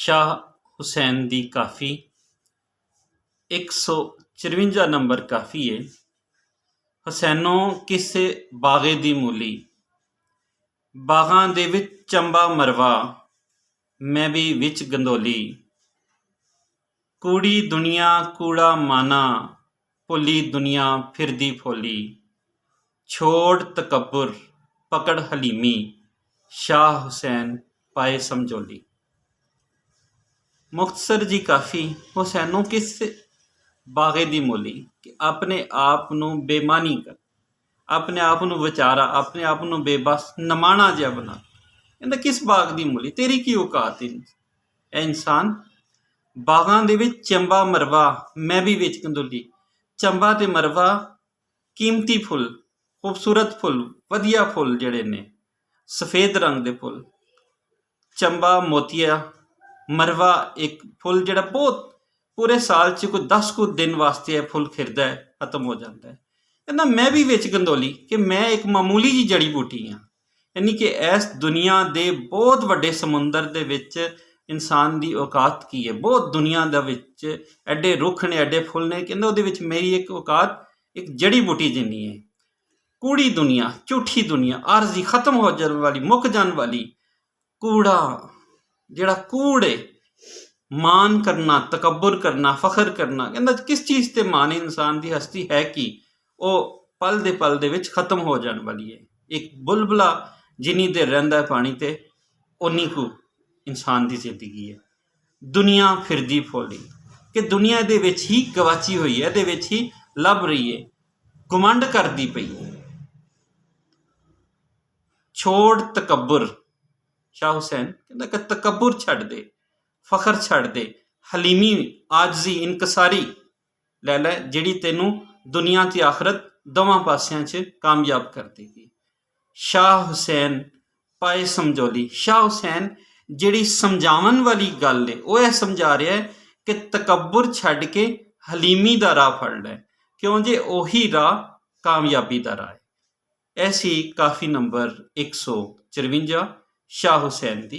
शाह हुसैन दी काफ़ी 154 नंबर काफ़ी है। हुसैनों किसे बागे दी मूली, बागां दे विच चंबा मरवा, मैं भी विच गंदोली। कूड़ी दुनिया कूड़ा माना, भुली दुनिया फिरदी फोली। छोड़ तकब्बुर पकड़ हलीमी, शाह हुसैन पाए समझोली। मुख्तसर जी काफ़ी हुसैनों किस बागे दी मूली कि अपने आप नूं बेमानी कर, अपने आप नूं विचारा, अपने आप नूं बेबस नमाणा जिहा बना। कहंदा किस बाग दी मूली, तेरी की औकात है इंसान। बागां दे विच चंबा मरवा, मैं भी विच कंदोली। चंबा ते मरवा कीमती फुल, खूबसूरत फुल, वधिया फुल जिहड़े ने, सफेद रंग दे फुल। चंबा मोतिया, मरवा एक फुल जिहड़ा बहुत पूरे साल च कोई 10 कुछ दिन वास्ते है फुल खिरदा है, खत्म हो जाता है। कहना मैं भी विच गंदोली कि मैं एक मामूली जी जड़ी बूटी हाँ, यानी कि इस दुनिया दे बहुत वड्डे समुंदर दे विच इंसान दी औकात की है। बहुत दुनिया दे विच एडे रुख ने, एडे फुल ने, कहंदा उहदे विच मेरी एक औकात एक जड़ी बूटी जिन्नी है। कूड़ी दुनिया, झूठी दुनिया, आरजी, खत्म हो जाने वाली, मुक जाने वाली। कूड़ा जिहड़ा कूड़ है, मान करना, तकब्बुर करना, फखर करना। कहंदा किस चीज़ ते मान इंसान दी हस्ती है कि वो पल दे विच खत्म हो जाने वाली है। एक बुलबुला जिन्नी देर रहिंदा है पानी ते, उन्नी को इंसान दी जिंदगी है। दुनिया फिरदी फोली कि दुनिया दे विच ही गवाची हुई है, दे विच ही लभ रही है, घुमंड करदी पई है। छोड़ तकब्बुर, शाह हुसैन कहंदा कि तकब्बुर छड्ड दे, फखर छड्ड दे, हलीमी, आजजी, इनकसारी लै लै, जिहड़ी तैनूं दुनिया ते आखरत दोवां पासियां च कामयाब कर देगी। शाह हुसैन पाए समझौली, शाह हुसैन जिहड़ी समझावन वाली गल है वो यह समझा रहा है कि तकब्बुर छड्ड के हलीमी दा राह फड़ लै, क्यों जे ओही राह कामयाबी दा राह है। ऐसी काफ़ी नंबर 154 शाह हुसैन दी